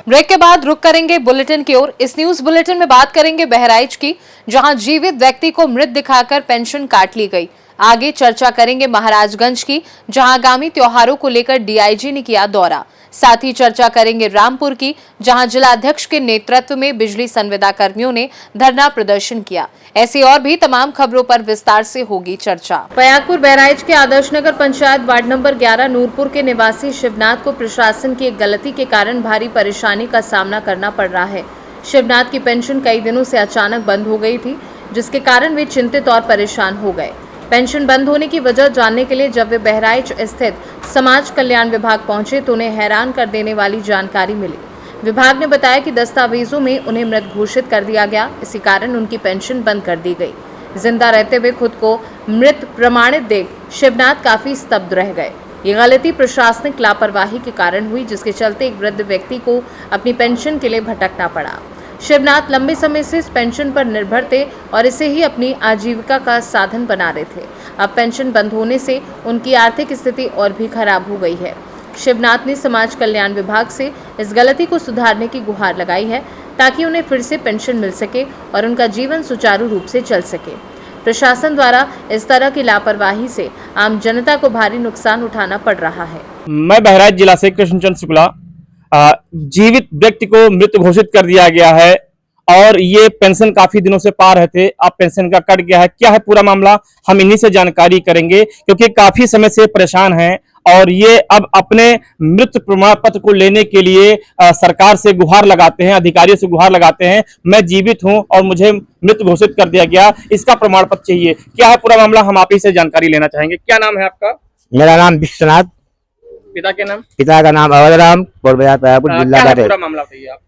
Break के बाद रुक करेंगे बुलेटिन की ओर। इस न्यूज बुलेटिन में बात करेंगे बहराइच की, जहां जीवित व्यक्ति को मृत दिखाकर पेंशन काट ली गई। आगे चर्चा करेंगे महाराजगंज की, जहां आगामी त्योहारों को लेकर डीआईजी ने किया दौरा। साथ ही चर्चा करेंगे रामपुर की, जहां जिलाध्यक्ष के नेतृत्व में बिजली संविदा कर्मियों ने धरना प्रदर्शन किया। ऐसी और भी तमाम खबरों पर विस्तार से होगी चर्चा। पयागपुर बहराइच के आदर्श नगर पंचायत वार्ड नंबर 11 नूरपुर के निवासी शिवनाथ को प्रशासन की एक गलती के कारण भारी परेशानी का सामना करना पड़ रहा है। शिवनाथ की पेंशन कई दिनों से अचानक बंद हो गई थी, जिसके कारण वे चिंतित और परेशान हो गए। पेंशन बंद होने की वजह जानने के लिए जब वे बहराइच स्थित समाज कल्याण विभाग पहुंचे तो उन्हें हैरान कर देने वाली जानकारी मिली। विभाग ने बताया कि दस्तावेजों में उन्हें मृत घोषित कर दिया गया, इसी कारण उनकी पेंशन बंद कर दी गई। जिंदा रहते हुए खुद को मृत प्रमाणित देख शिवनाथ काफी स्तब्ध रह गए। ये गलती प्रशासनिक लापरवाही के कारण हुई, जिसके चलते एक वृद्ध व्यक्ति को अपनी पेंशन के लिए भटकना पड़ा। शिवनाथ लंबे समय से इस पेंशन पर निर्भर थे और इसे ही अपनी आजीविका का साधन बना रहे थे। अब पेंशन बंद होने से उनकी आर्थिक स्थिति और भी खराब हो गई है। शिवनाथ ने समाज कल्याण विभाग से इस गलती को सुधारने की गुहार लगाई है, ताकि उन्हें फिर से पेंशन मिल सके और उनका जीवन सुचारू रूप से चल सके। प्रशासन द्वारा इस तरह की लापरवाही से आम जनता को भारी नुकसान उठाना पड़ रहा है। मैं बहराइच जिला से कृष्णचंद्र शुक्ला। जीवित व्यक्ति को मृत घोषित कर दिया गया है और ये पेंशन काफी दिनों से पा रहे थे, अब पेंशन का कट गया है। क्या है पूरा मामला, हम इन्हीं से जानकारी करेंगे, क्योंकि काफी समय से परेशान हैं और ये अब अपने मृत प्रमाण पत्र को लेने के लिए सरकार से गुहार लगाते हैं, अधिकारियों से गुहार लगाते हैं। मैं जीवित हूं और मुझे मृत घोषित कर दिया गया, इसका प्रमाण पत्र चाहिए। क्या है पूरा मामला, हम आप ही से जानकारी लेना चाहेंगे। क्या नाम है आपका? मेरा नाम विश्वनाथ। पिता के नाम? पिता का नाम अवधराम, पयागपुर जिला का। पूरा मामला बताइए आप।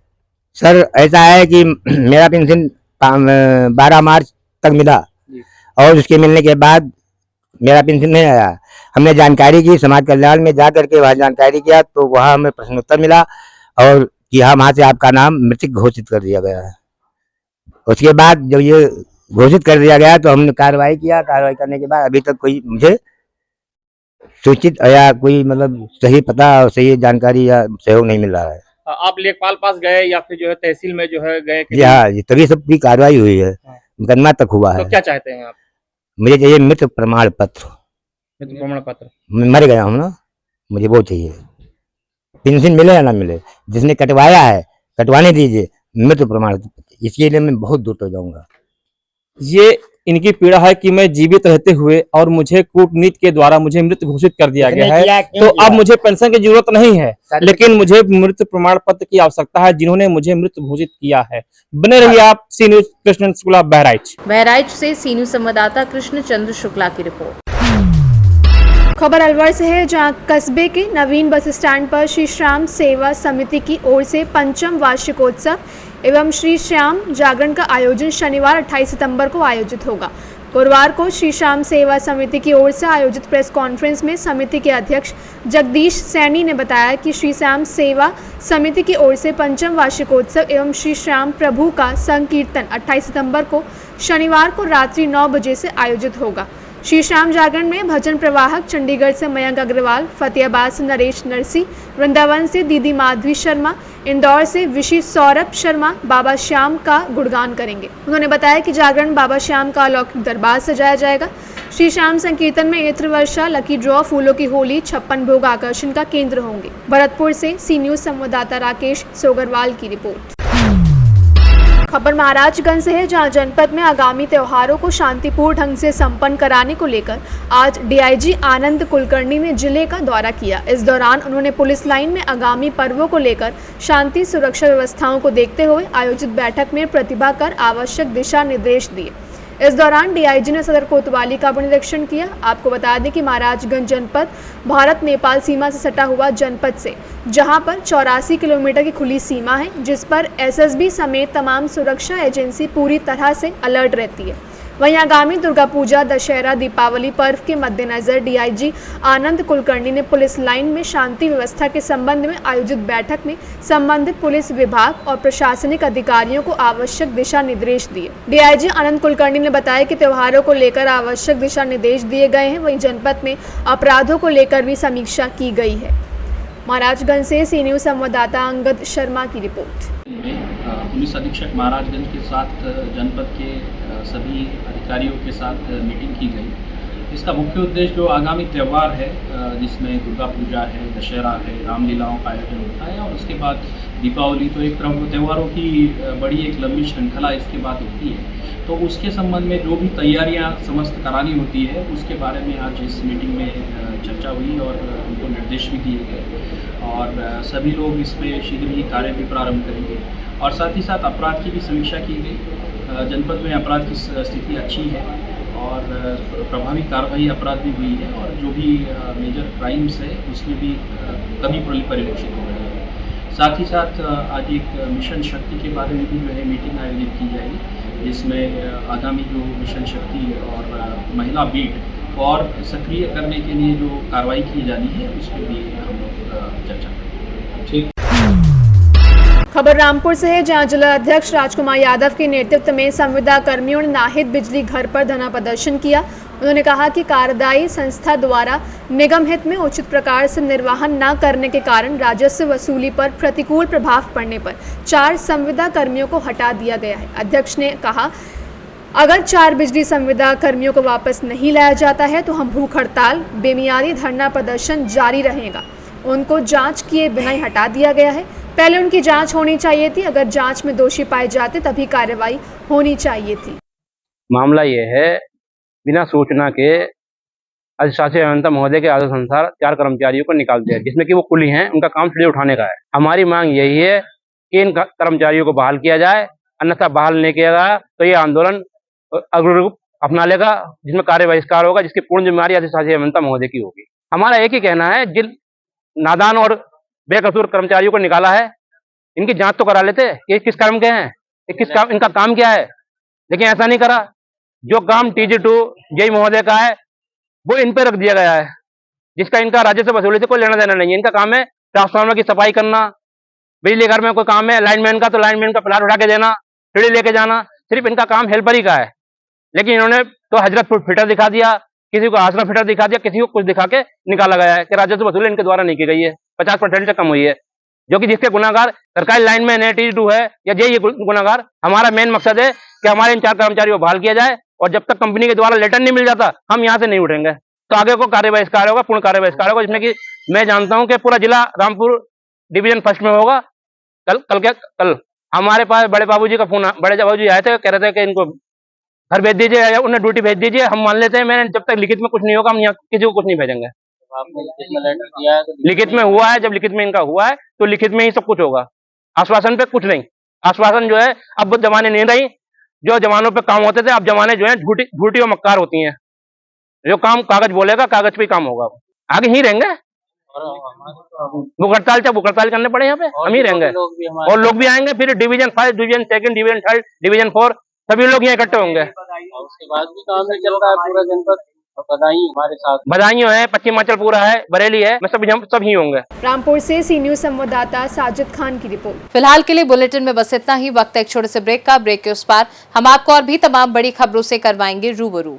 सर ऐसा है कि मेरा पेंशन 12 मार्च तक मिला और उसके मिलने के बाद मेरा पेंशन नहीं आया। हमने जानकारी की, समाज कल्याण में जा करके वहाँ जानकारी किया तो वहाँ हमें प्रश्नोत्तर मिला और कि हाँ वहाँ से आपका नाम मृत घोषित कर दिया गया है। उसके बाद जब ये घोषित कर दिया गया तो हमने कार्रवाई किया। कार्रवाई करने के बाद अभी तक कोई मुझे सूचित या कोई मतलब सही पता और सही जानकारी या सहयोग नहीं मिल रहा है। आप लेखपाल पास गए या फिर जो है तहसील में जो है गए? जी हाँ, तभी सबकी कार्रवाई हुई है, मुकदमा तक हुआ है। तो क्या चाहते हैं आप? मुझे चाहिए मृत प्रमाण पत्र। मृत प्रमाण पत्र? मर गया हूँ ना, मुझे वो चाहिए। पेंशन मिले या ना मिले, जिसने कटवाया है कटवाने दीजिए मृत प्रमाण पत्र। इसके लिए मैं बहुत दूर तक जाऊंगा। ये इनकी पीड़ा है कि मैं जीवित रहते हुए और मुझे कूटनीति के द्वारा मुझे मृत घोषित कर दिया गया है, तो अब मुझे पेंशन की जरूरत नहीं है, लेकिन मुझे मृत प्रमाण पत्र की आवश्यकता है, जिन्होंने मुझे मृत घोषित किया है। बने रहिए आप सी न्यूज कृष्ण शुक्ला बहराइच। बहराइच से सी न्यूज संवाददाता कृष्ण चंद्र शुक्ला की रिपोर्ट। खबर अलवर से है, जहां कस्बे के नवीन बस स्टैंड पर श्री श्याम सेवा समिति की ओर से 5वां वार्षिकोत्सव एवं श्री श्याम जागरण का आयोजन शनिवार 28 सितंबर को आयोजित होगा। गुरुवार को श्री श्याम सेवा समिति की ओर से आयोजित प्रेस कॉन्फ्रेंस में समिति के अध्यक्ष जगदीश सैनी ने बताया कि श्री श्याम सेवा समिति की ओर से 5वां वार्षिकोत्सव एवं श्री श्याम प्रभु का संकीर्तन 28 सितंबर को शनिवार को रात्रि 9 बजे से आयोजित होगा। श्री श्याम जागरण में भजन प्रवाहक चंडीगढ़ से मयंक अग्रवाल, फतेहाबाद से नरेश नरसी, वृंदावन से दीदी माधवी शर्मा, इंदौर से विशी सौरभ शर्मा बाबा श्याम का गुणगान करेंगे। उन्होंने बताया कि जागरण बाबा श्याम का अलौकिक दरबार सजाया जाएगा। श्री श्याम संकीर्तन में एत्र वर्षा, लकी ड्रॉ, फूलों की होली, 56 भोग आकर्षण का केंद्र होंगे। भरतपुर से सी न्यूज संवाददाता राकेश सोगरवाल की रिपोर्ट। खबर महाराजगंज से है, जहां जनपद में आगामी त्योहारों को शांतिपूर्ण ढंग से संपन्न कराने को लेकर आज डीआईजी आनंद कुलकर्णी ने जिले का दौरा किया। इस दौरान उन्होंने पुलिस लाइन में आगामी पर्वों को लेकर शांति सुरक्षा व्यवस्थाओं को देखते हुए आयोजित बैठक में प्रतिभा कर आवश्यक दिशा निर्देश दिए। इस दौरान डीआईजी ने सदर कोतवाली का निरीक्षण किया। आपको बता दें कि महाराजगंज जनपद भारत नेपाल सीमा से सटा हुआ जनपद से, जहां पर 84 किलोमीटर की खुली सीमा है, जिस पर एसएसबी समेत तमाम सुरक्षा एजेंसी पूरी तरह से अलर्ट रहती है। वहीं आगामी दुर्गा पूजा, दशहरा, दीपावली पर्व के मद्देनजर डीआईजी आनंद कुलकर्णी ने पुलिस लाइन में शांति व्यवस्था के संबंध में आयोजित बैठक में संबंधित पुलिस विभाग और प्रशासनिक अधिकारियों को आवश्यक दिशा निर्देश दिए। डीआईजी आनंद कुलकर्णी ने बताया कि त्योहारों को लेकर आवश्यक दिशा निर्देश दिए गए हैं। वहीं जनपद में अपराधों को लेकर भी समीक्षा की गई है। महाराजगंज से सी न्यूज़ संवाददाता अंगद शर्मा की रिपोर्ट। में पुलिस अधीक्षक महाराजगंज के साथ जनपद के सभी अधिकारियों के साथ मीटिंग की गई। इसका मुख्य उद्देश्य जो आगामी त्यौहार है जिसमें दुर्गा पूजा है, दशहरा है, रामलीलाओं का आयोजन होता है और उसके बाद दीपावली, तो एक त्योहारों की बड़ी एक लंबी श्रृंखला इसके बाद होती है। तो उसके संबंध में जो भी तैयारियां समस्त करानी होती है उसके बारे में आज इस मीटिंग में चर्चा हुई और उनको निर्देश भी दिए गए और सभी लोग इस पर शीघ्र ही कार्य भी प्रारंभ करेंगे और साथ ही साथ अपराध की भी समीक्षा की गई। जनपद में अपराध की स्थिति अच्छी है और प्रभावी कार्रवाई अपराध भी हुई है और जो भी मेजर क्राइम्स है उसमें भी कमी परिलक्षित हो रही है। साथ ही साथ आज एक मिशन शक्ति के बारे में भी जो है मीटिंग आयोजित की जाएगी जिसमें आगामी जो मिशन शक्ति और महिला बीट और सक्रिय करने के लिए जो कार्रवाई की जानी है उस पर भी हम लोग चर्चा करेंगे। ठीक। खबर रामपुर से है, जहां जिला अध्यक्ष राजकुमार यादव के नेतृत्व में संविदा कर्मियों ने नाहिद बिजली घर पर धरना प्रदर्शन किया। उन्होंने कहा कि कार्यदायी संस्था द्वारा निगम हित में उचित प्रकार से निर्वहन न करने के कारण राजस्व वसूली पर प्रतिकूल प्रभाव पड़ने पर 4 संविदा कर्मियों को हटा दिया गया है। अध्यक्ष ने कहा, अगर 4 बिजली संविदा कर्मियों को वापस नहीं लाया जाता है तो हम भूख हड़ताल, बेमियादी धरना प्रदर्शन जारी रहेगा। उनको जांच किए बिना ही हटा दिया गया है। पहले उनकी जांच होनी चाहिए थी, अगर जांच में दोषी पाए जाते तभी कार्रवाई होनी चाहिए थी। मामला ये है, बिना सूचना के अधिशासी अभियंता महोदय के आदेश अनुसार 4 कर्मचारियों को निकाल दिया, जिसमें कि वो कुली हैं, उनका काम सीधे उठाने का है। हमारी मांग यही है कि इन कर्मचारियों को बहाल किया जाए, अन्यथा बहाल नहीं किया गया तो ये आंदोलन अग्र रूप अपना लेगा जिसमें कार्य बहिष्कार होगा, जिसकी पूर्ण जिम्मेदारी अधिशासी अभियंता महोदय की होगी। हमारा एक ही कहना है, जिन नादान और बेकसूर कर्मचारियों को निकाला है इनकी जांच तो करा लेते कि किस काम के हैं, इनका काम क्या है, लेकिन ऐसा नहीं करा। जो काम TG2 जेई महोदय का है वो इन पर रख दिया गया है, जिसका इनका राजस्व वसूली से कोई लेना देना नहीं है। इनका काम है ट्रांसफार्मर की सफाई करना, बिजली घर में कोई काम है लाइनमैन का तो लाइनमैन का प्लाट उठा के देना, सीढ़ी लेके जाना, सिर्फ इनका काम हेल्पर ही का है। लेकिन इन्होंने तो हजरतपुर फिटर दिखा दिया, किसी को आसरा फिटर दिखा दिया, किसी को कुछ दिखा के निकाला गया है कि राजस्व वसूली इनके द्वारा नहीं की गई है, 50% से कम हुई है। जो कि जिसके गुनाहगार सरकारी लाइनमैन है, TG2 है या जेई गुनाहगार। हमारा मेन मकसद है कि हमारे इन 4 कर्मचारियों को बहाल किया जाए और जब तक कंपनी के द्वारा लेटर नहीं मिल जाता हम यहाँ से नहीं उठेंगे। तो आगे को कार्य बहिष्कार होगा, पूर्ण कार्य बहिष्कार होगा, जिसमें कि मैं जानता हूँ कि पूरा जिला रामपुर डिवीजन फर्स्ट में होगा। कल हमारे पास बड़े बाबूजी का फोन, बड़े बाबूजी आए थे, कह रहे थे कि इनको घर भेज दीजिए या उन्हें ड्यूटी भेज दीजिए। हम मान लेते हैं, मैंने जब तक लिखित में कुछ नहीं होगा हम यहाँ किसी को कुछ नहीं भेजेंगे। लिखित में हुआ है, जब लिखित में इनका हुआ है तो लिखित में ही सब कुछ होगा, आश्वासन पे कुछ नहीं। आश्वासन जो है अब जमाने नहीं रही, जो जमानों पे काम होते थे अब जमाने जो है झूठी और मक्कार होती हैं। जो काम कागज बोलेगा कागज पे काम होगा, आगे ही रहेंगे। भूख हड़ताल चाहे भूख हड़ताल करने पड़े यहाँ पे हम ही रहेंगे और लोग भी आएंगे। फिर डिवीजन 5, डिवीजन 2, डिवीजन 3, डिवीजन 4 सभी लोग यहाँ इकट्ठे होंगे। उसके बाद भी काम नहीं चल रहा है पूरा जनपद। बधाई हमारे साथ, बधाइयों है, पश्चिम हिमाचल पूरा है, बरेली है, मैं सब ही होंगे। रामपुर से सी न्यूज़ संवाददाता साजिद खान की रिपोर्ट। फिलहाल के लिए बुलेटिन में बस इतना ही। वक्त एक छोटे से ब्रेक का। ब्रेक के उस पार हम आपको और भी तमाम बड़ी खबरों से करवाएंगे रूबरू।